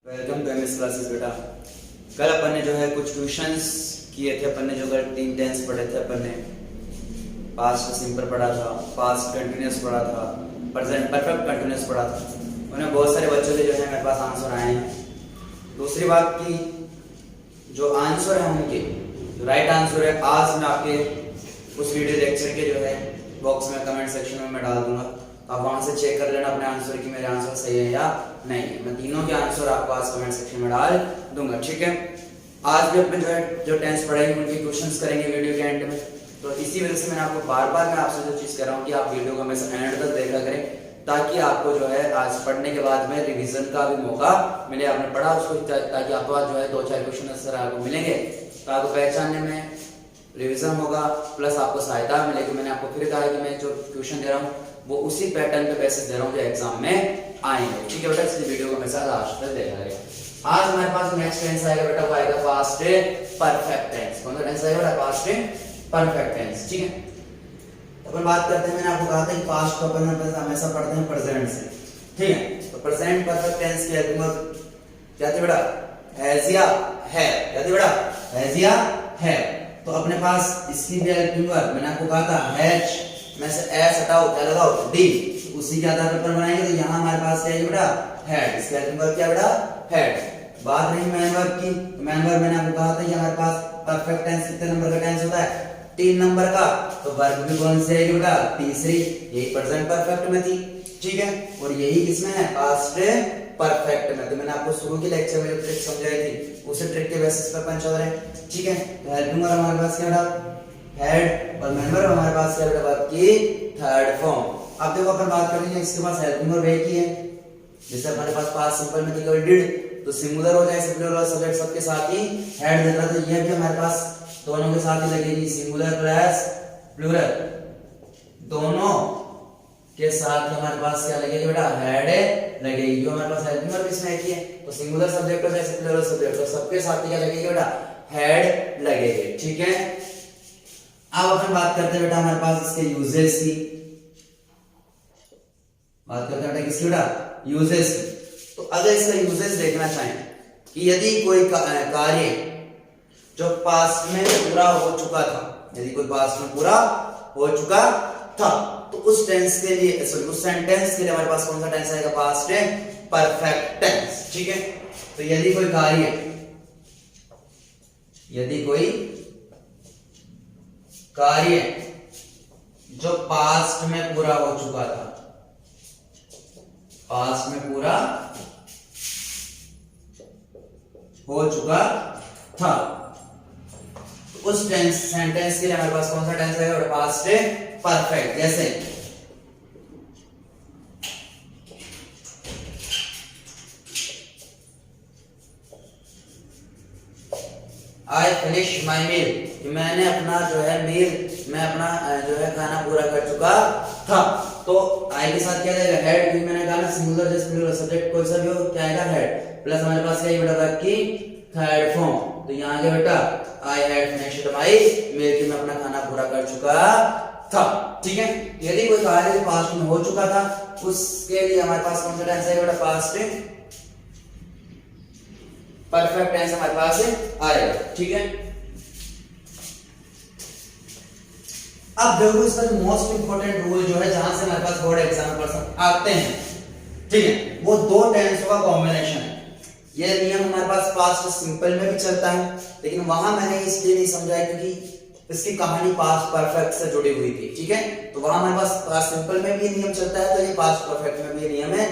Welcome to MS classes बेटा। कल अपन ने जो है कुछ क्वेश्चंस किए थे। अपन ने जो कल 3 टेंस पढ़े थे। अपन ने पास्ट सिंपल पढ़ा था, पास्ट कंटिन्यूअस पढ़ा था, प्रेजेंट परफेक्ट कंटिन्यूअस पढ़ा था। उन्हें बहुत सारे बच्चों के जो है मेरे पास आंसर आए हैं। दूसरी बात की जो आंसर है उनके जो राइट आंसर है आज मैं आपके उस वीडियो लेक्चर के जो है बॉक्स में कमेंट सेक्शन में मैं डाल दूंगा। आप वहां से चेक कर लेना अपने आंसर कि मेरे आंसर सही है या नहीं। मैं तीनों के आंसर आपको आज कमेंट सेक्शन में डाल दूंगा, ठीक है। आज भी अपन जो है जो टेंस पढ़ेंगे उनके क्वेश्चंस करेंगे वीडियो के एंड में। तो इसी वजह से मैंने आपको बार बार मैं आपसे जो चीज कर रहा हूँ कि आप वीडियो को हमेशा एंड तक देखा करें, ताकि आपको जो है आज पढ़ने के बाद में रिवीजन का भी मौका मिले। आपने पढ़ा उसको ताकि आपको आज जो है 2-4 क्वेश्चन आंसर आपको मिलेंगे, तो आपको पहचानने में रिवीजन होगा, प्लस आपको सहायता मिलेगी। मैंने आपको फिर कहा कि मैं जो क्वेश्चन दे रहा हूँ वो उसी पैटर्न पे बेसिस दे रहा हूँ जो एग्जाम में आएंगे, ठीक है बेटा। इसलिए वीडियो को हमेशा लास्ट तक देखा करें। आज हमारे पास नेक्स्ट टेंस आएगा बेटा, वो आएगा पास्ट परफेक्ट टेंस। कौन सा टेंस आएगा बेटा? पास्ट परफेक्ट टेंस, ठीक है। अपन बात करते हैं, मैंने आपको कहा था कि पास्ट को अपन हमेशा पढ़ते हैं प्रेजेंट से, ठीक है। तो प्रेजेंट परफेक्ट टेंस की हेल्प क्या थी बेटा? हैज या है। क्या थी बेटा? हैज या है। तो अपने पास इसकी भी हेल्प लूंगा। मैंने आपको कहा था हैज में से एस हटाओ, क्या लगाओ? डी। उसी के आधार पर बनाएंगे। तो यहाँ हमारे पास क्या है बेटा? हेड। इसका हेल्प क्या बेटा? हेड। बात रही मैन वर्ब की। मैन वर्ब मैंने आपको कहा था ये हमारे पास परफेक्ट टेंस कितने नंबर का टेंस होता है? 3 नंबर का। तो वर्ब भी कौन सी है बेटा? तीसरी। यही प्रेजेंट परफेक्ट में थी, ठीक है। और यही किसमें है? पास्ट परफेक्ट में। तो मैंने आपको शुरू के लेक्चर में जो ट्रिक समझाई थी उसी ट्रिक के बेसिस पर अपन चल रहे हैं, ठीक है। तो हेल्पिंग वर्ब हमारे पास क्या बेटा? हेड। और मेन वर्ब हमारे पास क्या बेटा? वर्ब की थर्ड फॉर्म। अब देखो अपन बात करेंगे इसके पास हेल्पिंग वर्ब एक ही है। जैसे हमारे पास पास्ट सिंपल में थी डिड, तो सिंगुलर हो जाए सिंगुलर और सब्जेक्ट सबके साथ ही हेड देता। तो ये भी हमारे पास दोनों के साथ ही लगेगी, सिंगुलर प्लस प्लूरल दोनों के साथ हमारे पास क्या लगेगी बेटा? हेड लगेगी। जो हमारे पास हेल्पिंग वर्ब इसमें एक ही है, तो सिंगुलर सब्जेक्ट हो चाहे प्लूरल सब्जेक्ट हो, सबके साथ क्या लगेगी बेटा? हेड लगेगी, ठीक है। अब अपन बात करते हैं बेटा हमारे पास इसके यूजेस की। बात करते हैं बेटा किसकी बेटा? यूजेस की। तो अगर इसका यूजेस देखना चाहें कि यदि कोई कार्य जो पास्ट में पूरा हो चुका था, यदि कोई पास्ट में पूरा हो चुका था, तो उस टेंस के लिए सॉरी उस सेंटेंस के लिए हमारे पास कौन सा टेंस आएगा? पास्ट परफेक्ट टेंस, ठीक है। तो यदि कोई कार्य, यदि कोई कार्य जो पास्ट में पूरा हो चुका था, पास्ट में पूरा हो चुका था, तो उस टेंस सेंटेंस के लिए हमारे पास कौन सा टेंस आएगा? Past perfect. जैसे I finish my meal, मैंने अपना जो है मील मैं अपना जो है खाना पूरा कर चुका था। तो आई के साथ क्या जाएगा? हेड। क्योंकि मैंने कहा ना सिंगुलर जैसे प्लूरल सब्जेक्ट कोई सा भी हो क्या आएगा? हेड। प्लस हमारे पास क्या है बेटा? वर्ब की थर्ड फॉर्म। तो यहाँ क्या बेटा? आई हैड फिनिश्ड माय मील, कि मैं अपना खाना पूरा कर चुका था, ठीक है। यदि कोई कार्य पास्ट में हो चुका था उसके लिए हमारे पास कौन सा टेंस है बेटा? पास्ट परफेक्ट टेंस हमारे पास आएगा, ठीक है। अब देखो इसका जो मोस्ट इंपोर्टेंट रूल जो है जहां से हमारे पास बोर्ड एग्जाम्पल आते हैं, ठीक है, वो 2 टेंसों का कॉम्बिनेशन है। यह नियम हमारे पास पास्ट सिंपल में भी चलता है, लेकिन वहां मैंने इसलिए नहीं समझाया क्योंकि इसकी कहानी पास्ट परफेक्ट से जुड़ी हुई थी, ठीक है। तो वहां हमारे पास पास्ट सिंपल में भी नियम चलता है, तो ये पास्ट परफेक्ट में भी नियम है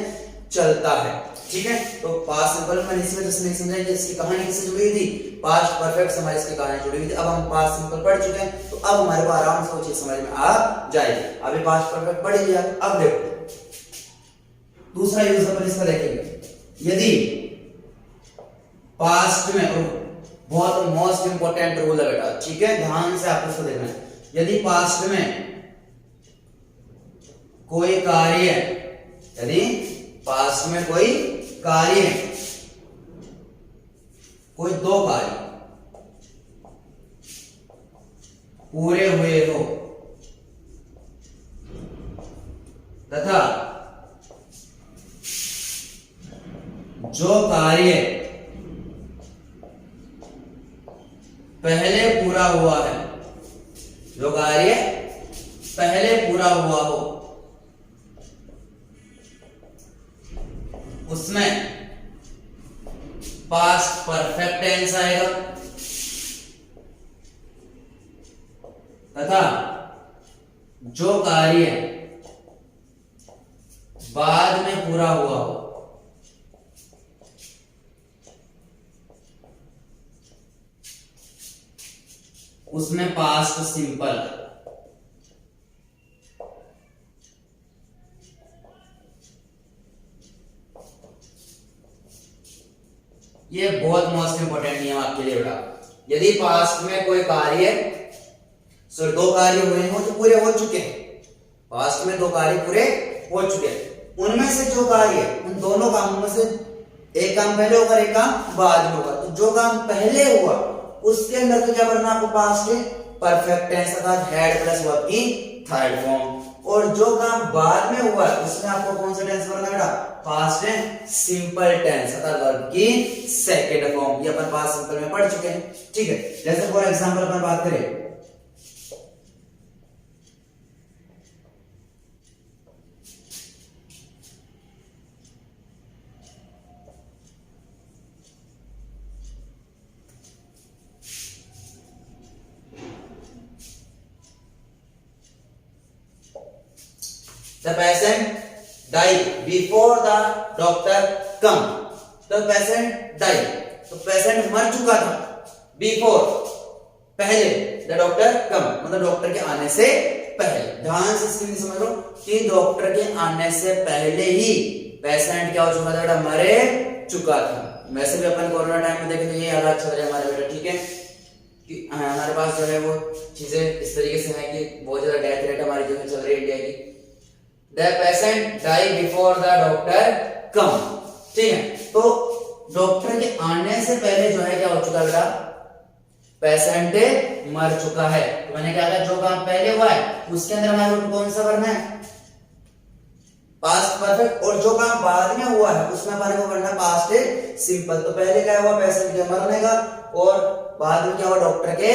चलता है, ठीक है। तो पास्ट सिंपल में मैंने इसी वजह से नहीं समझाया कि इसकी कहानी किससे जुड़ी हुई थी? पास्ट परफेक्ट से हमारी इसकी कहानी जुड़ी हुई थी। अब हम पास्ट सिंपल पढ़ चुके हैं, तो अब हमारे को आराम से वो चीज समझ में आ जाएगी। अभी पास्ट परफेक्ट पढ़ लिया, अब देखो दूसरा यूज अपन इसका देखेंगे। यदि पास्ट में, बहुत मोस्ट इंपोर्टेंट रूल है बेटा, ठीक है, ध्यान से आपको इसको देखना है। यदि पास्ट में कोई कार्य, यदि पास्ट में कोई कार्य, कोई 2 कार्य पूरे हुए हो तथा जो कार्य पहले पूरा हुआ है, जो कार्य पहले पूरा हुआ हो उसमें पास्ट परफेक्ट टेंस आएगा, तथा जो कार्य बाद में पूरा हुआ हो उसमें पास्ट सिंपल। ये बहुत मोस्ट इंपोर्टेंट नियम आपके लिए बेटा। यदि पास्ट में कोई कार्य दो कार्य हुए हो जो पूरे हो चुके हैं, पास्ट में दो कार्य पूरे हो चुके हैं, उनमें से जो कार्य, उन दोनों कामों में से एक काम पहले होगा एक काम बाद में होगा, तो जो काम पहले हुआ उसके अंदर तो क्या करना आपको पास्ट परफेक्ट टेंस अर्थात हैड प्लस वर्ब की थर्ड फॉर्म, और जो काम बाद में हुआ उसमें आपको कौन सा टेंस करना बेटा, पास्ट सिंपल टेंस अर्थात वर्ब की सेकंड फॉर्म। ये अपन पास्ट सिंपल में पढ़ चुके हैं, ठीक है। जैसे फॉर एग्जांपल अपन बात करें, the patient died before the doctor come, the patient died, तो पेशेंट मर चुका था, before पहले, the doctor come मतलब डॉक्टर के आने से पहले। ध्यान से इसकी समझ लो कि डॉक्टर के आने से पहले ही पेशेंट क्या हो चुका था बेटा, मर चुका था। वैसे भी अपन कोरोना टाइम में देखें तो ये हालात चल रहे हैं हमारे बेटा, ठीक है, कि हमारे पास जो है वो चीजें इस तरीके से हैं कि बहुत ज्यादा डेथ रेट हमारी जो है चल रही है इंडिया की। The patient died before the doctor come, ठीक है, तो डॉक्टर के आने से पहले जो है क्या हो चुका बेटा, पेशेंट मर चुका है। तो मैंने क्या कहा, जो काम पहले हुआ है उसके अंदर हमारे को कौन सा करना है, पास्ट परफेक्ट, और जो काम बाद में हुआ है उसमें हमारे को करना पास्ट सिंपल। तो पहले क्या हुआ, पेशेंट के मरने का, और बाद में क्या हुआ, डॉक्टर के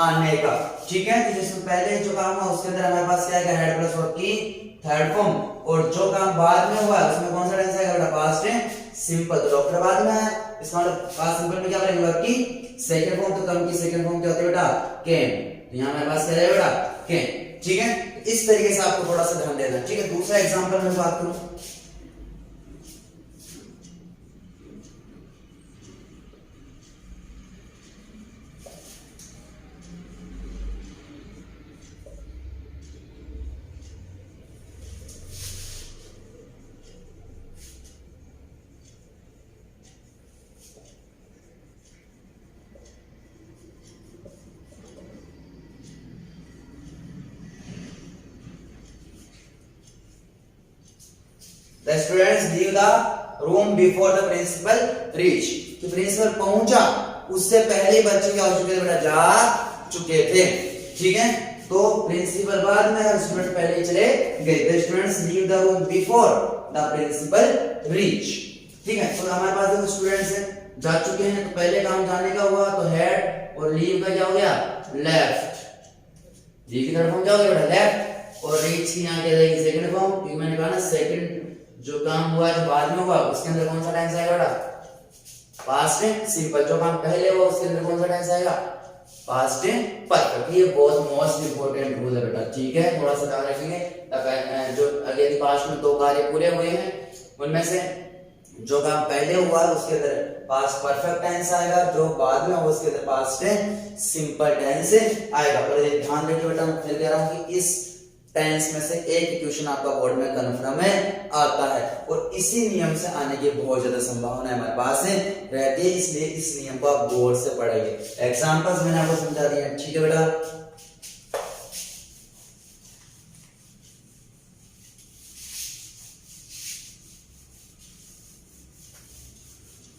आने का, ठीक है। तो जिसमें पहले जो काम हुआ उसके अंदर हमारे पास क्या है, हेड प्लस वर्ब की थर्ड फॉर्म, और जो काम बाद में हुआ उसमें कौन सा टेंस आएगा बेटा, पास्ट सिंपल। तो डॉक्टर बाद में है, इसका मतलब पास्ट सिंपल में क्या करेंगे, वर्ब की सेकंड फॉर्म, तो कम की सेकंड फॉर्म क्या होती है बेटा, कैन। तो यहां हमारे पास क्या है बेटा, कैन, ठीक है। इस तरीके से आपको थोड़ा सा ध्यान देना, ठीक है। दूसरा एग्जांपल में बात करूं, The students leave the room before the principal reach, कि प्रिंसिपल पहुंचा उससे पहले बच्चे क्या हो चुके थे बेटा, जा चुके थे, ठीक है। तो प्रिंसिपल बाद में है, स्टूडेंट पहले ही चले गए। The students leave the room before the principal reach, ठीक है। तो हमारे पास जो स्टूडेंट्स हैं जा चुके हैं, तो पहले काम जाने का हुआ तो हेड, और लीव का क्या हो गया, लेफ्ट, लीव की थर्ड फॉर्म क्या हो गया बेटा, लेफ्ट, और रीच की यहां क्या जाएगी, सेकंड फॉर्म, क्योंकि मैंने कहा ना सेकंड जो काम हुआ जो बाद में हुआ उसके अंदर कौन सा टेंस आएगा बेटा, पास्ट सिंपल। जो काम पहले हुआ उसके अंदर कौन सा टेंस आएगा, पास्ट परफेक्ट। ये बहुत मोस्ट इंपोर्टेंट रूल है बेटा, ठीक है, थोड़ा सा ध्यान रखेंगे। जो यदि पास्ट में दो कार्य पूरे हुए हैं उनमें से जो काम पहले हुआ उसके अंदर पास्ट परफेक्ट टेंस आएगा, जो बाद में हुआ उसके अंदर पास्ट सिंपल टेंस आएगा। और ये ध्यान रखिए बेटा, मैं फिर कह रहा हूं कि इस टेंस में से एक क्वेश्चन आपका बोर्ड में कन्फर्म में आता है, और इसी नियम से आने की बहुत ज्यादा संभावना हमारे पास रहती है, इसलिए इस नियम को आप गौर से पढ़ेंगे। एग्जांपल्स मैंने आपको समझा दिए, ठीक है बेटा।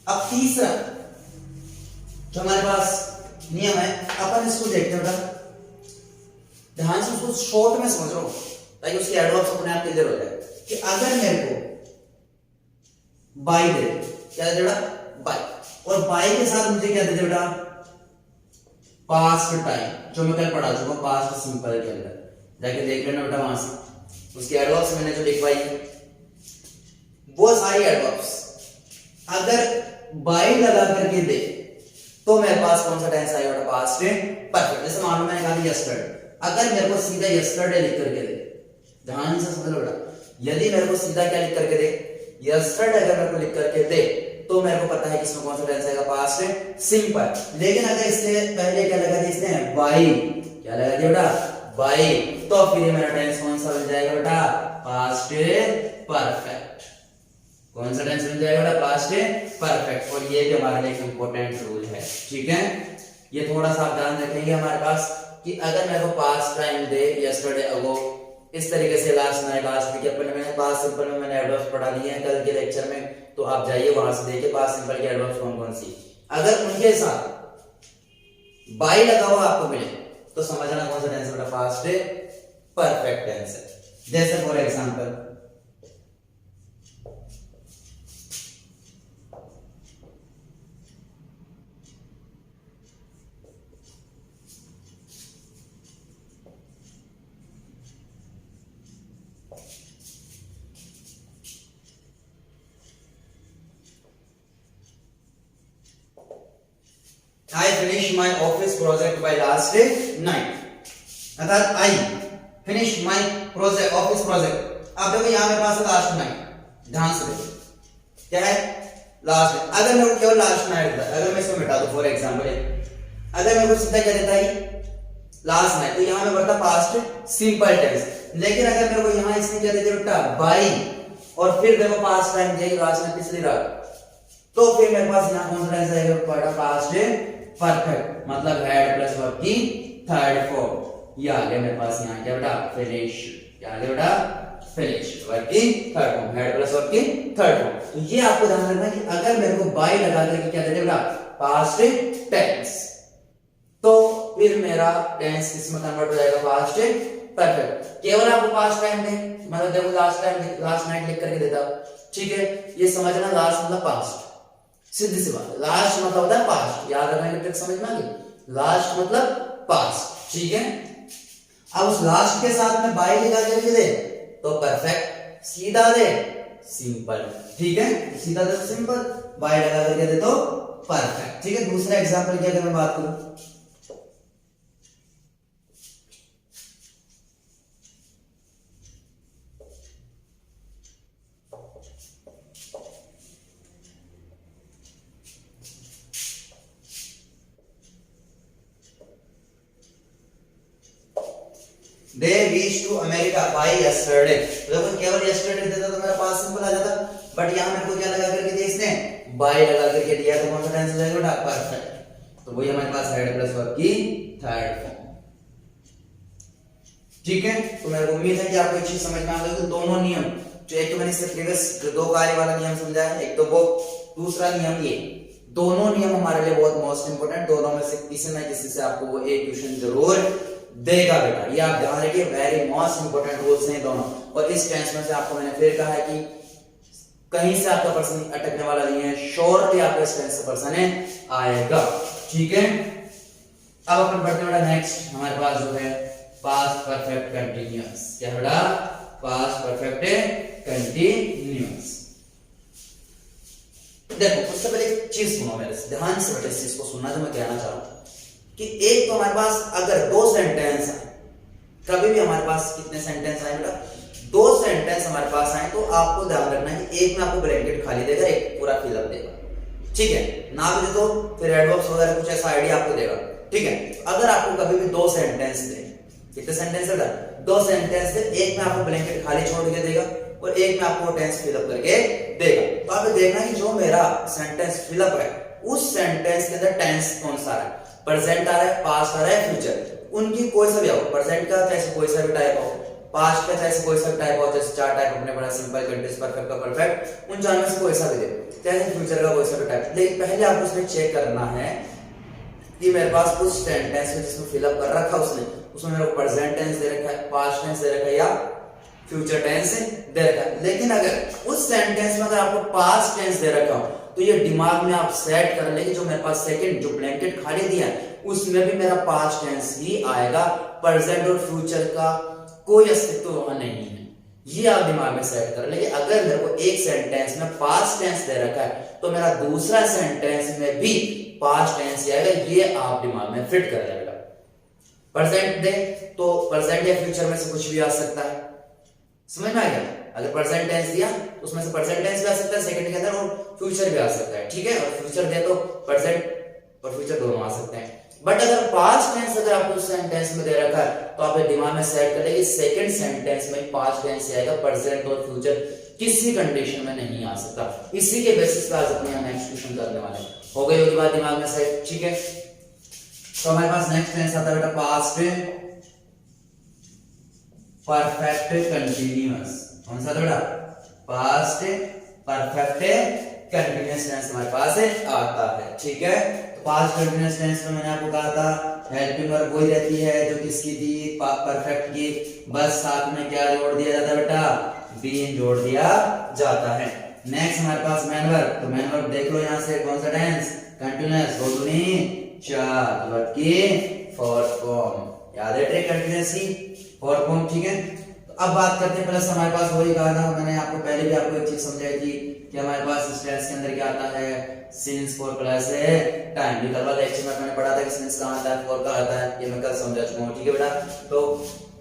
अब तीसरा जो हमारे पास नियम है, अपन इसको देखते हैं बेटा, ध्यान से उसको शॉर्ट में समझ लो ताकि उसकी एडवर्ब्स अपने आप क्लियर हो जाए। कि अगर मेरे को बाई दे, क्या देते बेटा, बाय, और बाय के साथ मुझे क्या देते बेटा, पास्ट टाइम, जो मैं कल पढ़ा चुका पास्ट सिंपल के अंदर, जाके देख लेना बेटा वहां से, उसके एडवर्ब्स मैंने जो लिखवाई है वो सारी एडवर्ब्स अगर बाय लगा करके दे तो मेरे पास कौन सा टेंस आएगा बेटा, पास्ट परफेक्ट। जैसे मान लो मैंने कहा यस्टरडे, अगर मेरे को सीधा यस्टरडे लिख करके दे, ध्यान से समझ लो बेटा, यदि मेरे को सीधा क्या लिख करके दे, यस्टरडे अगर मेरे को लिख करके दे तो मेरे को पता है कि इसमें कौन सा टेंस आएगा, पास्ट सिंपल। लेकिन अगर इससे पहले क्या लगा दिया इसने, बाय, क्या लगा दिया बेटा, बाय, तो फिर मेरा टेंस कौन सा बन जाएगा बेटा, पास्ट परफेक्ट। कौन सा टेंस बन जाएगा बेटा, पास्ट परफेक्ट। और ये भी हमारे लिए एक इंपॉर्टेंट रूल है, ठीक है, ये थोड़ा सा आप ध्यान रखेंगे हमारे पास कि अगर मेरे को पास्ट टाइम दे, यस्टरडे अगो, इस तरीके से लास्ट नाइट, लास्ट वीक, अपन मैंने पास्ट सिंपल में मैंने एडवर्ब्स पढ़ा दिए हैं कल के लेक्चर में, तो आप जाइए वहां से देखिए पास्ट सिंपल के एडवर्ब्स कौन कौन सी, अगर उनके साथ बाय लगा हुआ आपको मिले तो समझना कौन सा टेंस बेटा, पास्ट परफेक्ट टेंस है। जैसे for example I finished my office project by last night, अर्थात I finished my project, office project। अब देखो यहाँ मेरे पास है लास्ट नाइट, ध्यान से देखो क्या है, लास्ट नाइट। अगर मेरे को केवल लास्ट नाइट देता है, अगर मैं इसको मिटा दूं फॉर एग्जांपल, अगर मेरे को सीधा क्या देता है लास्ट नाइट, तो यहाँ में बढ़ता पास्ट सिंपल टेंस। लेकिन अगर मेरे को यहाँ इसने क्या दे दिया बेटा, बाय, और फिर देखो पास्ट टाइम दिया लास्ट नाइट पिछली रात, तो फिर मेरे पास यहाँ कौन सा टेंस आएगा बेटा, पास्ट परफेक्ट, मतलब हेड प्लस वर्ब की थर्ड फॉर्म। ये आ गया मेरे पास यहाँ क्या बेटा, फिनिश, क्या आ गया बेटा, फिनिश, वर्ब की third form, head plus verb की थर्ड फॉर्म। तो ये आपको ध्यान रखना कि अगर मेरे को बाय लगा करके क्या दे बेटा, पास्ट टेंस, तो फिर मेरा टेंस किसमें कन्वर्ट हो जाएगा, पास्ट परफेक्ट। केवल आपको पास्ट टाइम दे, मतलब देखो लास्ट टाइम, लास्ट नाइट लिख करके देता, ठीक है, ये समझना लास्ट मतलब पास्ट, सीधी सी बात, लास्ट मतलब होता है पास्ट, याद रखना है, ट्रिक समझ में आ गई, लास्ट मतलब पास्ट, ठीक है। अब उस लास्ट के साथ में बाय लगा करके दे तो परफेक्ट, सीधा दे सिंपल, ठीक है, सीधा दे सिंपल, बाय लगा करके दे तो परफेक्ट, ठीक है। दूसरा एग्जांपल की अगर मैं बात करूं, They reached to America by yesterday। तो देखो केवल yesterday देता तो मेरा पास्ट सिंपल आ जाता, बट यहाँ मेरे को क्या लगा करके दिया इसने, बाय लगा करके दिया, तो कौन सा टेंस हो जाएगा बेटा, परफेक्ट। तो वही हमारे पास हेड प्लस वर्ब की थर्ड फॉर्म, ठीक है। तो मेरे को उम्मीद है कि आपको ये चीज समझ में आ गई। तो दोनों नियम, जो एक तो मैंने इससे प्रीवियस दो कार्य वाला नियम समझाया है, एक तो वो, दूसरा नियम ये, दोनों नियम हमारे लिए बहुत मोस्ट इंपोर्टेंट, दोनों में से किसी न किसी से आपको वो एक ट्यूशन जरूर देगा बेटा, ये आप ध्यान रखिए, वेरी मोस्ट इंपोर्टेंट रूल्स हैं दोनों। और इस टेंस में से आपको मैंने फिर कहा है कि कहीं से आपका पर्सन अटकने वाला नहीं है, श्योरली आपका इस टेंस से पर्सन आएगा, ठीक है। अब अपन बढ़ते बेटा नेक्स्ट, हमारे पास जो है पास्ट परफेक्ट कंटीन्यूअस, क्या बेटा, पास्ट परफेक्ट कंटीन्यूअस। देखो उससे पहले एक चीज सुनो मेरे से, ध्यान से बेटा इस चीज को सुनना जो मैं कहना चाह रहा हूं कि एक तो हमारे पास अगर दो सेंटेंस आए, कभी भी हमारे पास कितने सेंटेंस आए बेटा, दो सेंटेंस हमारे पास आए, तो आपको ध्यान रखना है कि एक में आपको ब्रैकेट खाली देगा, एक पूरा फिलअप देगा, ठीक है, ना भी तो फिर एडवर्ब्स वगैरह कुछ ऐसा आइडिया आपको देगा, ठीक है। अगर आपको कभी भी दो सेंटेंस दे, कितने सेंटेंस है, दो सेंटेंस दे, एक में आपको ब्लैंकेट खाली छोड़ के देगा और एक में आपको टेंस फिलअप करके देगा, तो आप देखना कि जो मेरा सेंटेंस फिलअप है उस सेंटेंस के अंदर टेंस कौन सा है, प्रेजेंट आ रहा है, पास्ट आ रहा है, फ्यूचर, उनकी कोई सा भी हो, प्रेजेंट का चाहे कोई सा भी टाइप हो, पास्ट का चाहे कोई सा भी टाइप हो, जैसे चार टाइप अपने पढ़ा, सिंपल, कंटीन्यूअस, परफेक्ट का परफेक्ट, उन चार में से कोई सा भी दे, चाहे फ्यूचर का कोई सा भी टाइप। लेकिन पहले आपको उसमें चेक करना है कि मेरे पास कुछ सेंटेंस में जिसमें फिलअप कर रखा उसने, उसमें मेरे को प्रेजेंट टेंस दे रखा है, पास्ट टेंस दे रखा है या फ्यूचर टेंस दे रखा है। लेकिन अगर उस सेंटेंस में अगर आपको पास्ट टेंस दे रखा हो तो ये दिमाग में आप सेट कर लेंगे, जो मेरे पास सेकंड जो ब्लैंकेट खाली दिया है उसमें भी मेरा पास्ट टेंस ही आएगा, प्रेजेंट और फ्यूचर का कोई अस्तित्व वहां नहीं है। ये आप दिमाग में सेट कर लेंगे। अगर मेरे को एक सेंटेंस में पास्ट टेंस दे रखा है तो मेरा दूसरा सेंटेंस में भी पास्ट टेंस ही आएगा, ये आप दिमाग में फिट कर लेगा। प्रेजेंट दे तो प्रेजेंट या फ्यूचर में से कुछ भी आ सकता है, समझ में आ गया। अगर प्रेजेंट टेंस दिया तो उसमें से प्रेजेंट टेंस भी आ सकता है सेकंड के अंदर, और फ्यूचर भी आ सकता है, ठीक है। और फ्यूचर दे तो प्रेजेंट और फ्यूचर दोनों आ सकते हैं। बट अगर पास्ट टेंस अगर आपको सेंटेंस में दे रखा है तो आप दिमाग में सेट कर लेंगे सेकंड सेंटेंस में पास्ट टेंस आएगा, प्रेजेंट और फ्यूचर किसी कंडीशन में नहीं आ सकता। इसी के बेसिस पे आज अपने नेक्स्ट क्वेश्चन करने वाले हैं। हो गई होगी बात दिमाग में सेट, ठीक है। तो हमारे पास नेक्स्ट टेंस आता है बेटा पास्ट परफेक्ट कंटीन्यूअस। कौन सा बेटा? पास्ट परफेक्ट कंटीन्यूअस टेंस हमारे पास आता है, ठीक है। तो पास्ट कंटीन्यूअस टेंस में मैंने आपको कहा था हेल्पिंग वर्ब वही रहती है जो किसकी थी, परफेक्ट की, बस साथ में क्या जोड़ दिया जाता है बेटा? बीन जोड़ दिया जाता है। नेक्स्ट हमारे पास मैन वर्ब, तो मैन वर्ब देख लो यहाँ से कौन सा टेंस? कंटीन्यूअस। दो दूनी चार, वर्ब की फोर्थ फॉर्म, याद है ट्रिक कंटीन्यूअस की फोर्थ फॉर्म, ठीक है। तो अब बात करते हैं, प्लस हमारे पास वही कहा था मैंने आपको पहले भी आपको एक चीज समझाई थी कि हमारे पास इस टेंस के अंदर क्या आता है? Since for plus time. ये कल वाले लेक्चर में मैंने पढ़ा था कि सिंस कहां आता है, फॉर कहां आता है, ये मैं कल समझा चुका हूं, ठीक है बेटा। तो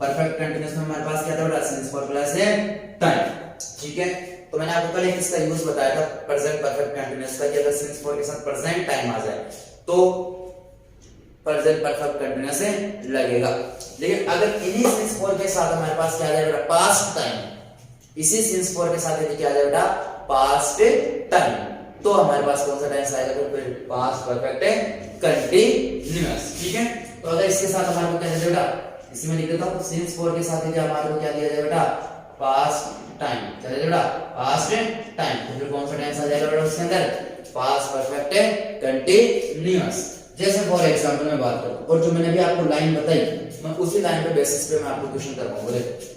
परफेक्ट कंटीन्यूअस में हमारे पास क्या था बेटा? सिंस फॉर प्लस टाइम, ठीक है। तो मैंने आपको कल इसका यूज बताया था प्रेजेंट परफेक्ट कंटीन्यूअस का, कि अगर सिंस फॉर के साथ प्रेजेंट टाइम आ जाए तो प्रेजेंट परफेक्ट कंटीन्यूअस लगेगा। लेकिन अगर इन्हीं सिंस फॉर के साथ हमारे पास क्या आ जाए बेटा? Past time. इसी सिंस फॉर के साथ यदि क्या आ जाए बेटा? पास्ट टाइम, तो हमारे पास कौन सा टेंस आएगा? तो फिर पास्ट परफेक्ट कंटीन्यूअस, ठीक है। तो अगर इसके साथ हमारे को क्या दिया बेटा? इसी में लिख देता हूं, सिंस फॉर के साथ यदि हमारे को क्या दिया जाए बेटा? पास्ट टाइम, क्या दिया बेटा? Past time. तो फिर कौन सा टेंस आ जाएगा बेटा उसके अंदर? Past perfect continuous. जैसे फॉर एग्जांपल मैं बात करूं, और जो मैंने भी आपको लाइन बताई मैं उसी लाइन पे बेसिस पे मैं आपको क्वेश्चन कर पाऊंगा।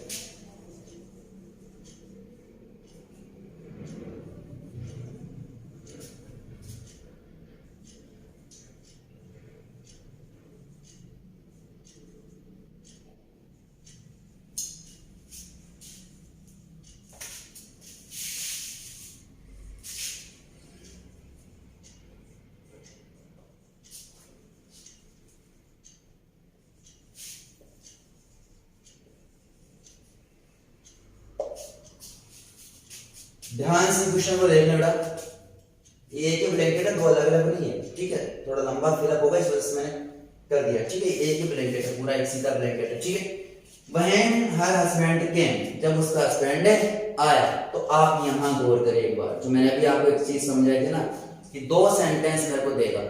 ध्यान से क्वेश्चन को देखना बेटा। एक ही ब्लैंकेट है, दो अलग अलग नहीं है, ठीक है। थोड़ा लंबा फिलअप होगा इस वजह से मैंने कर दिया, ठीक है। एक ही ब्लैंकेट है, पूरा एक सीधा ब्लैंकेट है, ठीक है। When her husband came, जब उसका हस्बैंड आया, तो आप यहाँ गौर करें एक बार। जो मैंने अभी आपको एक चीज समझाई थी ना कि दो सेंटेंस मेरे को देगा,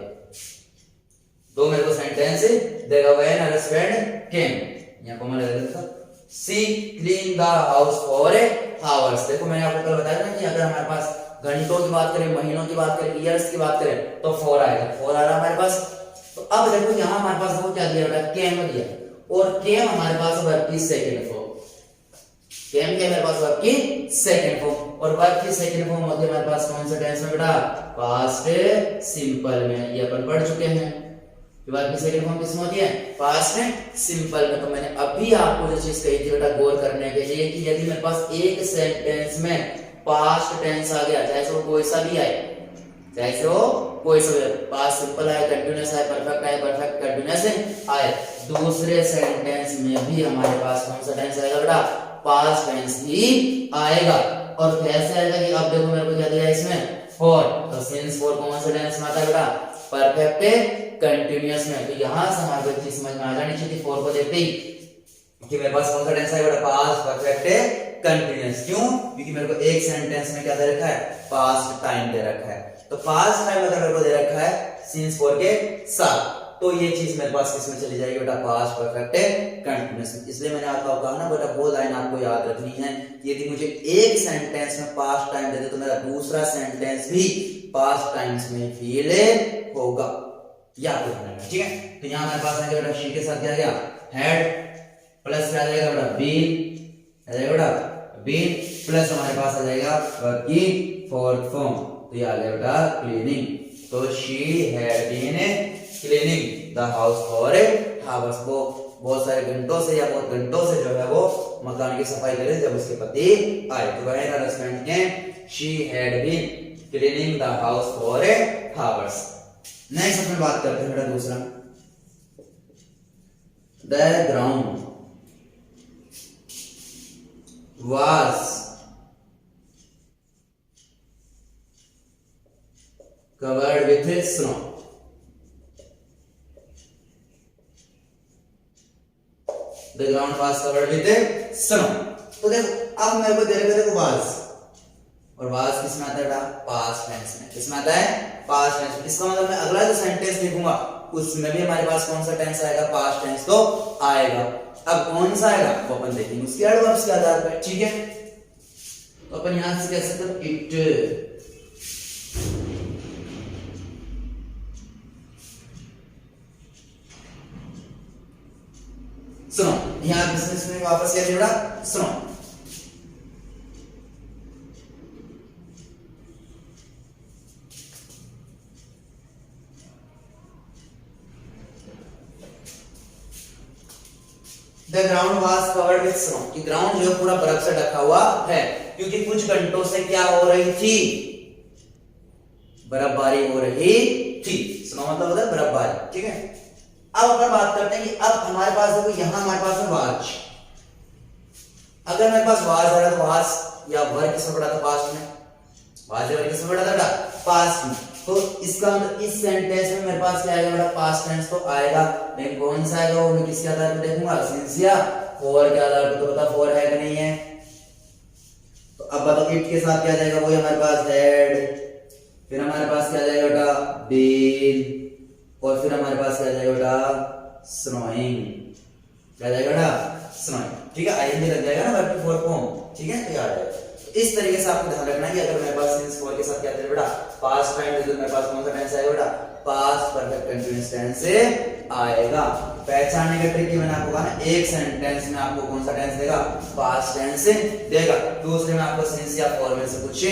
दो मेरे को सेंटेंस देगा। When her husband came, यहाँ को मैं लगा देता हूं, she cleaned the house for hours। देखो मैंने आपको कल बताया ना कि अगर हमारे पास घंटों की बात करें, महीनों की बात करें, ईयर्स की बात करें तो फोर आएगा, फोर आ रहा हमारे पास। तो अब देखो यहाँ हमारे पास वो क्या दिया बेटा? केम दिया, और केम हमारे पास वर्ब की सेकंड फॉर्म। केम के मेरे पास वर्ब की सेकंड फॉर्म, और वर्ब की सेकंड फॉर्म होती है हमारे पास कौन सा टेंस में बेटा? पास्ट सिंपल में। ये अपन पढ़ चुके हैं। वर्ब की सेकंड फॉर्म किसमें होती है? पास्ट सिंपल में। तो मैंने अभी आपको जो चीज कही थी बेटा गौर करने के लिए कि यदि मेरे पास एक सेंटेंस में पास्ट टेंस आ गया, चाहे वो कोई सा भी आए, चाहे वो कोई सा भी, पास्ट सिंपल आए, कंटीन्यूअस आए, परफेक्ट कंटीन्यूअस आए, दूसरे सेंटेंस में भी हमारे पास कौन सा टेंस आएगा बेटा? पास्ट टेंस ही आएगा। और कैसे आएगा कि अब देखो मेरे को क्या दिया इसमें? फॉर। तो सिंस फॉर कौन सा टेंस में आता है बेटा? परफेक्ट कंटीन्यूअस में। तो यहां से हमारे को चीज समझ में आ जानी चाहिए फॉर को देखते ही कि मेरे पास कौन सा टेंस है बेटा? Past perfect continuous. क्यों? क्योंकि मेरे को एक सेंटेंस में क्या दे रखा है? पास्ट टाइम दे रखा है। तो पास्ट टाइम अगर मेरे को दे रखा है सिंस फॉर के साथ, तो ये चीज मेरे पास किसमें चली जाएगी बेटा? Past perfect continuous. इसलिए मैंने आपको कहा ना बेटा वो लाइन आपको याद रखनी है कि यदि मुझे एक सेंटेंस में पास्ट टाइम दे दे तो मेरा दूसरा सेंटेंस भी पास्ट टाइम्स में फील होगा, याद रखना है, ठीक है। तो यहाँ हमारे पास आएगा बेटा शी के साथ क्या आ गया? हैड, प्लस क्या आ जाएगा बेटा? बीन, आ जाएगा बेटा बीन, प्लस हमारे पास आ जाएगा वर्ब की फोर्थ फॉर्म, तो ये आ गया बेटा क्लीनिंग। तो she had been cleaning the house for hours, वो बहुत सारे घंटों से या बहुत घंटों से जो है वो मकान की सफाई कर रही जब उसके पति आए। तो वह अंडरस्टैंड के she had been cleaning the house for hours. Next अपने बात करते हैं बेटा दूसरा, the ground was covered with snow. The ground was covered with snow. तो देखो अब मेरे को दे रखा देखो was, और was किस में आता है? पास्ट टेंस में। किस में आता है? Past tense. इसका मतलब मैं अगला जो सेंटेंस लिखूंगा उसमें भी हमारे पास कौन सा टेंस आएगा? पास्ट टेंस तो आएगा। अब कौन सा आएगा वो अपन देखेंगे उसके एडवर्ब्स के आधार पर, ठीक है। तो अपन यहां से कह सकते हैं इट, सुनो यहां बिजनेस में वापस क्या जोड़ा? सुनो The ground was covered with snow, कि ग्राउंड जो पूरा बर्फ से ढका हुआ है क्योंकि कुछ घंटों से क्या हो रही थी? बर्फबारी हो रही थी। स्नो मतलब होता है बर्फबारी, ठीक है। अब अपन बात करते हैं कि अब हमारे पास देखो यहाँ हमारे पास है वाज। अगर मेरे पास वाज आ रहा तो वाज या वर्ब किसमें पढ़ा था? पास्ट में। वाज या वर्ब किसमें पढ़ा था? पास्ट में। तो इसका मतलब इस सेंटेंस में मेरे पास क्या आएगा बेटा? पास्ट टेंस तो आएगा, लेकिन कौन सा आएगा वो मैं किसके आधार पर देखूंगा? सिंस या फॉर के आधार पर। तो बता फॉर है कि नहीं है? तो अब बताओ इट के साथ क्या आ जाएगा? वो हमारे पास हैड, फिर हमारे पास क्या आ जाएगा बेटा? बीन, और फिर हमारे पास क्या आ जाएगा बेटा? स्नोइंग। क्या आ जाएगा बेटा? स्नोइंग, ठीक है। आईएनजी लग जाएगा ना वर्ब की फॉर फॉर्म, ठीक है। तो याद आएगा। इस तरीके से आपको ध्यान रखना है कि अगर मेरे पास सिंस फॉर के साथ क्या है बेटा? पास्ट टाइम तो मेरे पास कौन सा टेंस आएगा बेटा? पास्ट परफेक्ट कंटीन्यूअस टेंस से आएगा। पहचानने का ट्रिक मैंने आपको कहा ना, एक सेंटेंस में आपको कौन सा टेंस देगा? पास्ट टेंस से देगा, दूसरे में आपको सिंस या फॉर में से कुछ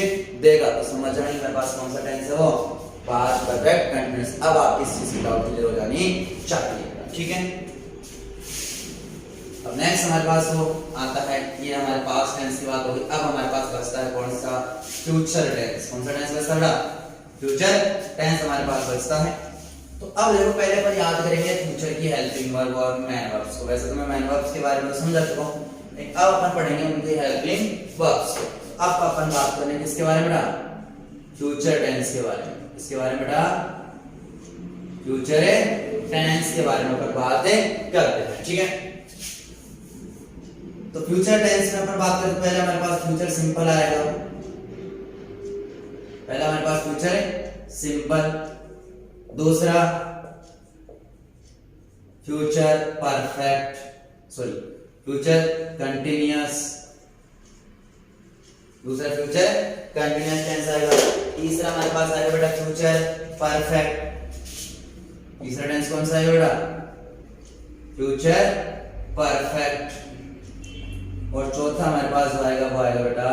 देगा। तो समझ रहे हैं मेरे पास कौन सा टेंस है? वो पास्ट परफेक्ट कंटीन्यूअस। अब आप इस चीज की डाउट क्लियर हो जानी चाहिए, ठीक है। अब नेक्स्ट हमारे पास वो आता है, ये हमारे पास्ट टेंस की बात होगी। अब हमारे पास बचता है कौन सा? Future tense. कौन सा टेंस बचता है बेटा? फ्यूचर टेंस हमारे पास बचता है। तो अब देखो पहले पर याद करेंगे फ्यूचर की हेल्पिंग वर्ब और मैन वर्ब्स को। वैसे तो मैं मैन वर्ब्स के बारे में समझा चुका हूं, लेकिन अब अपन पढ़ेंगे उनकी हेल्पिंग वर्ब्स को। अब अपन बात करेंगे किसके बारे में बेटा? फ्यूचर टेंस के बारे में। किसके बारे में बेटा? फ्यूचर टेंस के बारे में अपन बातें करते हैं, ठीक है। तो फ्यूचर टेंस में अपन बात करें तो पहले हमारे पास फ्यूचर सिंपल आएगा। पहला हमारे पास फ्यूचर सिंपल, दूसरा future perfect, sorry future continuous, दूसरा फ्यूचर कंटिन्यूअस टेंस आएगा। तीसरा हमारे पास आएगा बेटा फ्यूचर परफेक्ट। तीसरा टेंस कौन सा है बेटा? Future perfect. और चौथा हमारे पास जो आएगा वो आएगा बेटा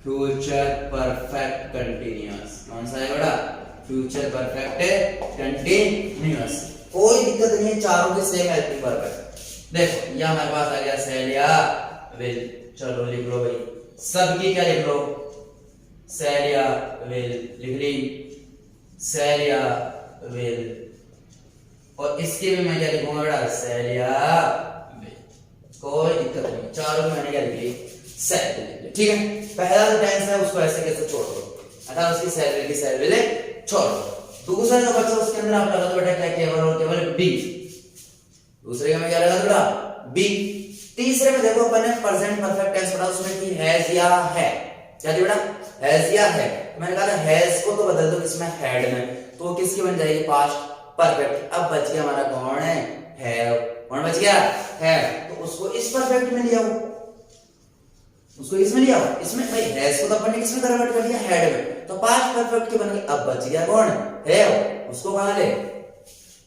फ्यूचर परफेक्ट कंटिन्यूअस। कौन सा है बेटा? Future perfect continuous. कोई दिक्कत नहीं है, चारों की सेम हेल्पिंग वर्ब है। देखो ये हमारे पास आ गया सेल या विल। चलो लिख लो भाई, सबकी क्या लिख लो? सेल या विल लिख ली, सेल या विल। और इसके भी मैं क्या लिखूंगा बेटा? सेल या विल। कोई दिक्कत नहीं, चारों में मैंने क्या लिख ली? सेल लिख ली, ठीक है। पहला जो टेंस है उसको ऐसे कैसे छोड़ दो, अर्थात उसकी सैलरी की सैलरी छोड़ दो। दूसरा जो बच्चा उसके अंदर आप लगा दो बेटा क्या? केवल और केवल बी। दूसरे में क्या लगा दो बेटा? बी। तीसरे में देखो अपन ने प्रेजेंट परफेक्ट टेंस पढ़ा, उसमें कि हैज या है। क्या जी बेटा? हैज या है। मैंने कहा था हैज को तो बदल दो किसमें? हैड में। तो किसकी बन जाएगी? Past perfect. अब बच गया हमारा कौन है? हैव। कौन बच गया? हैव। तो उसको इस परफेक्ट में लिया हो, उसको इसमें लिया हो। इसमें भाई हैज को तो अपन ने किसमें कन्वर्ट कर दिया? हैड में। तो पास्ट परफेक्ट की बन गई। अब बच गया कौन? हैव। उसको कहां ले?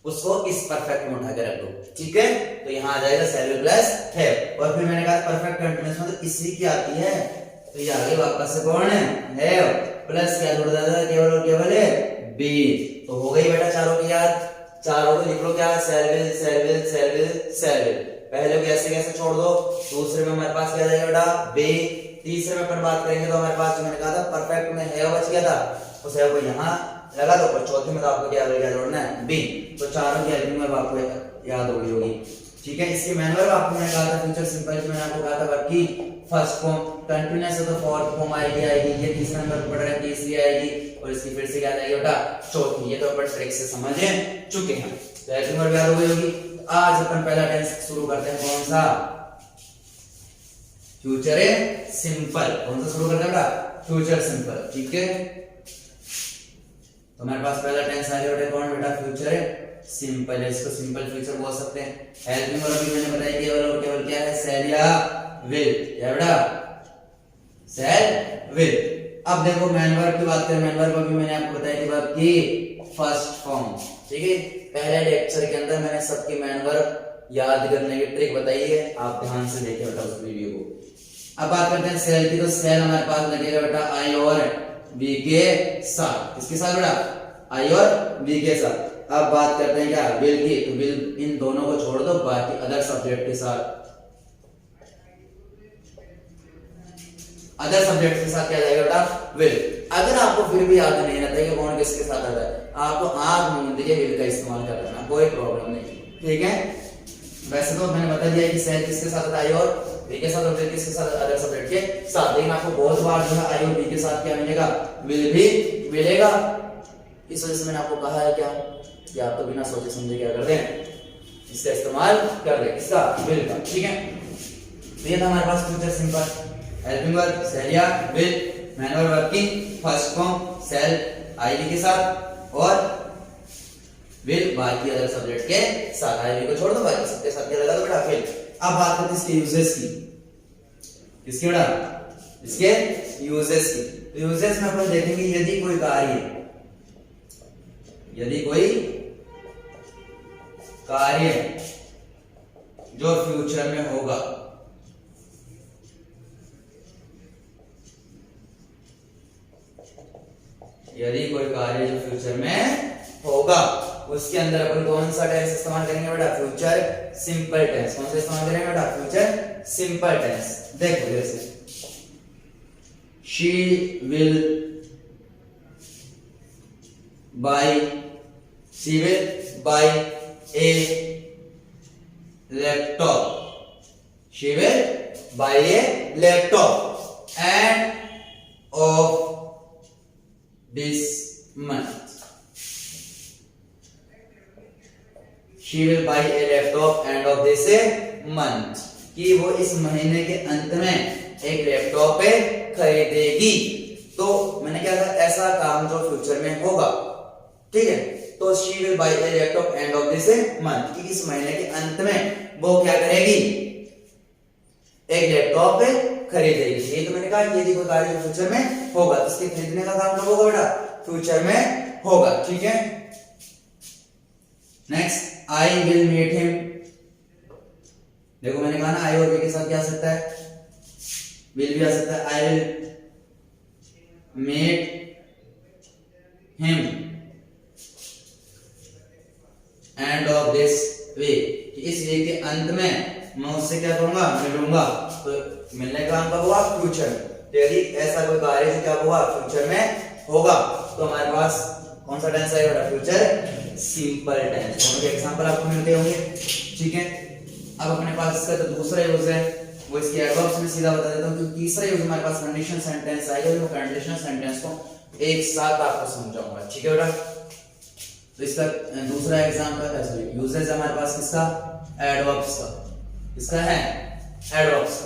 उसको इस परफेक्ट में उठा के रख दो, ठीक है। तो यहां आ जाएगा सैलरी प्लस हैव। और फिर मैंने कहा परफेक्ट कंटीन्यूअस में तो इसी की आती है तो ये आगे वापस से कौन है प्लस क्या जुड़ जाता है केवल और केवल है बी। तो हो गई बेटा चारों की याद। चारों को लिख लो क्या shall will shall will shall will shall will. पहले को ऐसे कैसे छोड़ दो। दूसरे में हमारे पास क्या जाएगा बेटा बी। तीसरे में अपन बात करेंगे तो हमारे पास जो मैंने कहा था परफेक्ट में है बच गया था उस है को यहाँ लगा दो। पर चौथे में तो आपको क्या जोड़ना है बी। तो चारों की हेल्पिंग वर्ब आपको याद हो गई होगी। ठीक है। इसके मैन वर्ब आपको मैंने कहा था फ्यूचर सिंपल में आपको कहा था वर्ब की फर्स्ट फॉर्म कंटीन्यूअस है तो फोर्थ फॉर्म आएगी ये तीसरा नंबर पढ़ रहे हैं तीसरी आएगी और इसकी फिर से क्या आएगी बेटा चौथी। ये तो अपन ट्रिक से समझ चुके हैं। तो हेल्पिंग वर्ब याद हो गई होगी। आज अपन पहला टेंस शुरू करते हैं कौन सा फ्यूचर सिंपल। कौन सा शुरू करते हैं बेटा फ्यूचर सिंपल। ठीक है। तो हमारे पास पहला टेंस आ गया बेटा कौन बेटा फ्यूचर सिंपल है। इसको सिंपल फ्यूचर बोल सकते हैं। हेल्पिंग वर्ब भी मैंने बताया केवल और केवल क्या है सेल या विल। या बेटा सेल विल। अब देखो मैन वर्ब की बात करें। मैन वर्ब अभी मैंने आपको बताया कि वर्ब की फर्स्ट फॉर्म। ठीक है। पहले लेक्चर के अंदर मैंने सबकी मैन वर्ब याद करने की ट्रिक बताई है। आप ध्यान से देखें बेटा उस वीडियो को। अब बात करते हैं सेल की। तो सेल हमारे पास लगेगा बेटा आई और वी के साथ। किसके साथ बेटा आई और वी के साथ। अब बात करते हैं क्या विल की। तो विल इन दोनों को छोड़ दो बाकी अदर सब्जेक्ट के साथ। अदर सब्जेक्ट के साथ क्या जाएगा बेटा विल। अगर आपको फिर भी याद नहीं रहता है कौन किसके साथ आता है आपको आंख मूंद के विल का इस्तेमाल कर लेना कोई प्रॉब्लम नहीं। ठीक है। वैसे तो मैंने बता दिया कि सेल किसके साथ आता है आई और वी के साथ और विल किसके साथ अदर सब्जेक्ट के साथ। लेकिन आपको बहुत बार जो है आई और वी के साथ क्या मिलेगा विल भी मिलेगा। इस वजह से मैंने आपको कहा है क्या कि आप तो बिना सोचे समझे क्या कर रहे हैं इसका इस्तेमाल कर रहे हैं इसका विल का। ठीक है। तो ये था हमारे पास future simple. Helping verb shall या will. Main verb working first form shall I we के साथ और विल बाकी अदर सब्जेक्ट के साथ। आई वी को छोड़ दो बाकी सबके साथ क्या लगा दो बेटा विल। अब बात करते हैं इसके यूजेस की। किसके बेटा इसके यूजेस की। तो यूजेस में अपन देखेंगे यदि कोई कार्य जो फ्यूचर में होगा यदि कोई कार्य जो फ्यूचर में होगा उसके अंदर अपन कौन सा टेंस इस्तेमाल करेंगे बेटा फ्यूचर सिंपल टेंस। कौन सा इस्तेमाल करेंगे बेटा फ्यूचर सिंपल टेंस। देखो जैसे she will buy a laptop. She will buy a laptop end of this month. She will buy a laptop end of this month. कि वो इस महीने के अंत में एक लैपटॉप खरीदेगी। तो मैंने क्या कहा ऐसा काम जो फ्यूचर में होगा। ठीक है। तो she will buy a laptop end of this month कि इस महीने के अंत में वो क्या करेगी एक लैपटॉप खरीदेगी। ये तो मैंने कहा यदि कोई कार्य जो फ्यूचर में होगा तो इसके खरीदने का काम कब होगा बेटा फ्यूचर में होगा। ठीक है। Next I will meet him. देखो मैंने कहा ना आई और वी के साथ क्या आ सकता है विल भी आ सकता है। I will meet him end of this week. इस वीक के अंत में मैं उससे क्या करूंगा मिलूंगा। तो मिलने का काम कब हुआ फ्यूचर। तो यदि ऐसा कोई कार्य जो क्या हुआ फ्यूचर में होगा तो हमारे पास कौन सा टेंस आएगा फ्यूचर सिंपल टेंस। दोनों के एग्जांपल आपको मिलते होंगे। ठीक है। अब अपने पास इसका जो दूसरा यूज है वो इसके एडवर्ब्स में सीधा बता देता हूं। तो तीसरा यूज हमारे पास कंडीशनल सेंटेंस आएगा। मैं कंडीशनल सेंटेंस को एक साथ आपको समझाऊंगा। ठीक है बेटा। तो इसका दूसरा एग्जांपल सॉरी यूजेस हमारे पास किसका एडवर्ब्स का। इसका है एडवर्ब्स।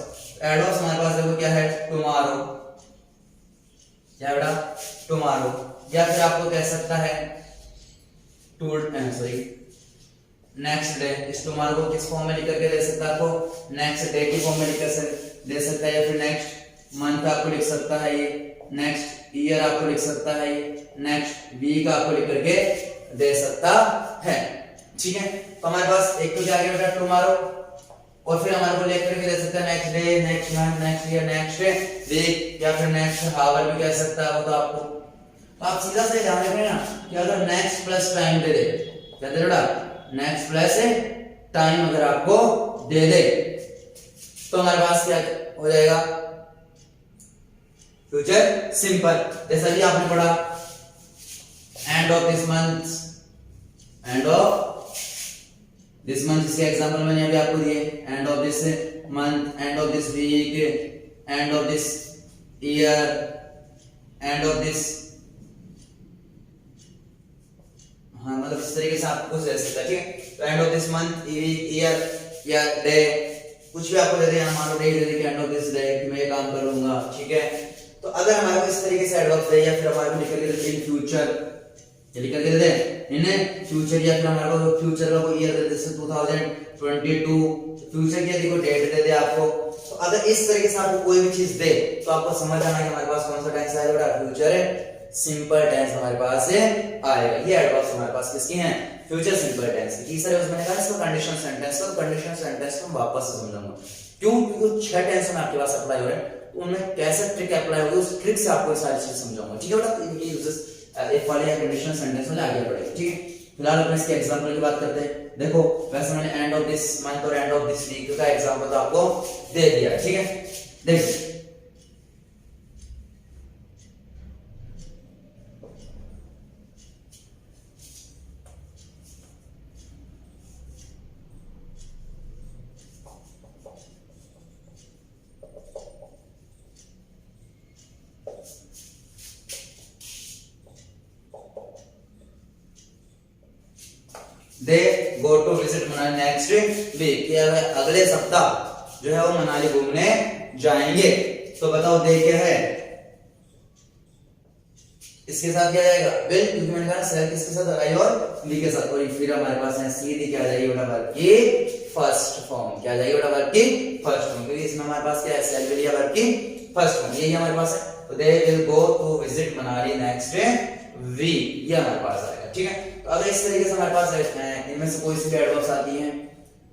एडवर्ब्स हमारे पास देखो क्या है टुमारो। क्या बेटा टुमारो। या फिर आपको कह सकता है नेक्स्ट डे। इस टुमारो को किस फॉर्म में लिख करके दे सकता है आपको नेक्स्ट डे की फॉर्म में लिख कर दे सकता है। या फिर नेक्स्ट मंथ आपको लिख सकता है ये। नेक्स्ट ईयर आपको लिख सकता है ये। नेक्स्ट वीक आपको लिख करके दे सकता है। ठीक है। तो हमारे पास एक तो क्या आ गया बेटा टुमारो और फिर हमारे को लेकर भी दे सकता है next day, next month, next year, next week या फिर नेक्स्ट आवर भी कह सकता है वो तो आपको। तो आप सीधा से ध्यान रखें ना कि अगर नेक्स्ट प्लस टाइम दे दे, क्या दे बेटा, नेक्स्ट प्लस टाइम अगर आपको दे दे तो हमारे पास क्या हो जाएगा, फ्यूचर सिंपल। जैसा कि आपने पढ़ा end of this month, end of this month, इसके एग्जांपल मैंने अभी आपको दिए, end of this month, end of this week, end of this year, end of this, हाँ मतलब इस तरीके से आपको कुछ दे सकता है, ठीक है। तो end of this month, week, year या डे, कुछ भी आपको दे दे, मान लो डे दे दे कि एंड ऑफ दिस डे कि मैं ये काम करूंगा, ठीक है। तो अगर हमारे को इस तरीके से एडवर्ब दे या फिर हमारे को लिख के दे इन फ्यूचर, ये लिख के दे दे इन फ्यूचर, या फिर हमारे को फ्यूचर का कोई ईयर दे दे जैसे 2022, फ्यूचर की यदि कोई डेट दे दे आपको, तो अगर इस तरीके से आपको कोई भी चीज दे तो आपको समझ आना कि हमारे पास कौन सा टेंस आएगा, फ्यूचर सिंपल टेंस हमारे पास आएगा। ये एडवर्ब्स हमारे पास किसकी हैं, फ्यूचर सिंपल टेंस की। तीसरे उसमें मैंने कहा इसको कंडीशनल सेंटेंस, और कंडीशनल सेंटेंस को हम वापस से समझाऊंगा क्यों, क्योंकि 6 टेंस में आपके पास अप्लाई हो रहे हैं, तो उनमें कैसे ट्रिक अप्लाई होगी उस ट्रिक से आपको सारी चीज समझाऊंगा, ठीक है बेटा। इनके यूजेस एक वाले कंडीशनल सेंटेंस में आगे बढ़ेंगे, ठीक है। फिलहाल अपन इसके एग्जांपल की बात करते हैं। देखो वैसे मैंने एंड ऑफ दिस मंथ और एंड ऑफ दिस वीक का एग्जांपल तो आपको दे दिया, ठीक है। देखिए they go to visit Manali next week, क्या है अगले सप्ताह जो है वो मनाली घूमने जाएंगे। तो बताओ दे क्या है, इसके साथ क्या जाएगा, विल, क्योंकि मैंने कहा सेल किसके साथ आई और वी के साथ, और फिर हमारे पास है सीधी क्या जाएगी बेटा वर्ब की फर्स्ट फॉर्म, क्या जाएगी बेटा वर्ब की फर्स्ट फॉर्म, क्योंकि इसमें हमारे पास क्या है सेल विल या वर्ब की फर्स्ट फॉर्म, यही हमारे पास है। तो they will go to visit Manali next week, ये हमारे पास आएगा, ठीक है। तो अगर इस तरीके से हमारे पास इनमें से कोई सी भी एडवर्ब्स आती है,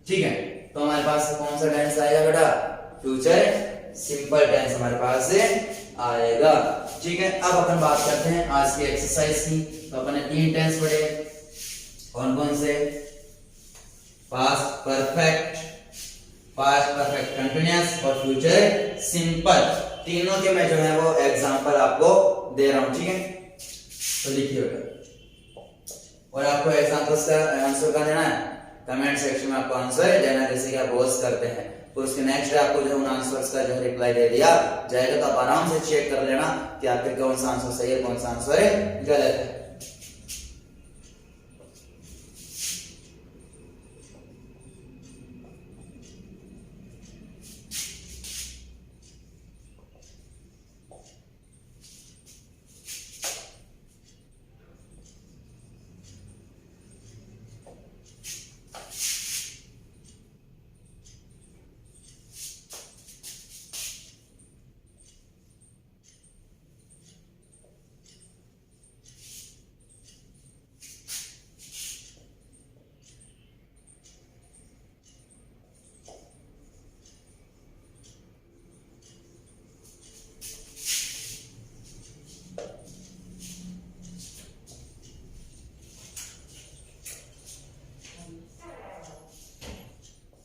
ठीक है, तो हमारे पास कौन सा टेंस आएगा बेटा, फ्यूचर सिंपल टेंस हमारे पास आएगा, ठीक है। अब अपन बात करते हैं आज की एक्सरसाइज की। तो अपन ने 3 टेंस पढ़े, कौन कौन से, past perfect, past perfect continuous और फ्यूचर सिंपल, तीनों के मैं जो है वो एग्जांपल आपको दे रहा हूं, ठीक है। तो लिखिए बेटा, और आपको एग्जांपल्स का आंसर का देना है, कमेंट सेक्शन में आपको आंसर देना है, जैसे कि आप रोज करते हैं। तो उसके नेक्स्ट डे आपको जो है उन आंसर्स का जो है रिप्लाई दे दिया जाएगा, तो आप आराम से चेक कर लेना कि आपके कौन सा आंसर सही है, कौन सा आंसर गलत है।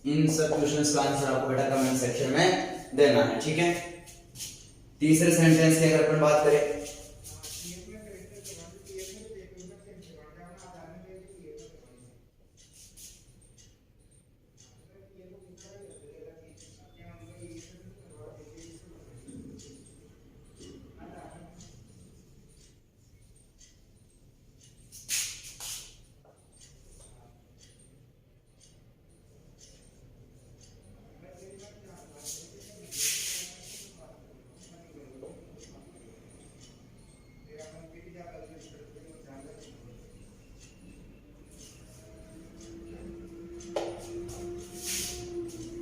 इन सब क्वेश्चंस का आंसर आपको बेटा कमेंट सेक्शन में देना है, ठीक है। तीसरे सेंटेंस की अगर अपन बात करें,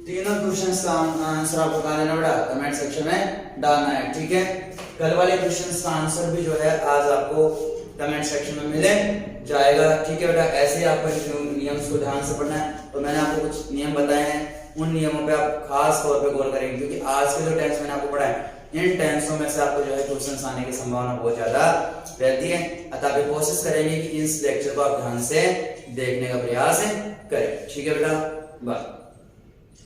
तीनों क्वेश्चंस का आंसर आपको कहाँ देना बेटा, कमेंट सेक्शन में डालना है, ठीक है। कल वाले क्वेश्चंस का आंसर भी जो है आज आपको कमेंट सेक्शन में मिले जाएगा, ठीक है बेटा। ऐसे ही आपको नियम को ध्यान से पढ़ना है। तो मैंने आपको कुछ नियम बताए हैं, उन नियमों पे आप खास तौर पे गौर करेंगे, क्योंकि आज के जो टेंस मैंने आपको पढ़ाए इन टेंसों में से आपको जो है क्वेश्चन आने की संभावना बहुत ज्यादा रहती है। अतः आप कोशिश करेंगे कि इस लेक्चर को आप ध्यान से देखने का प्रयास करें। ठीक है बेटा, बाय।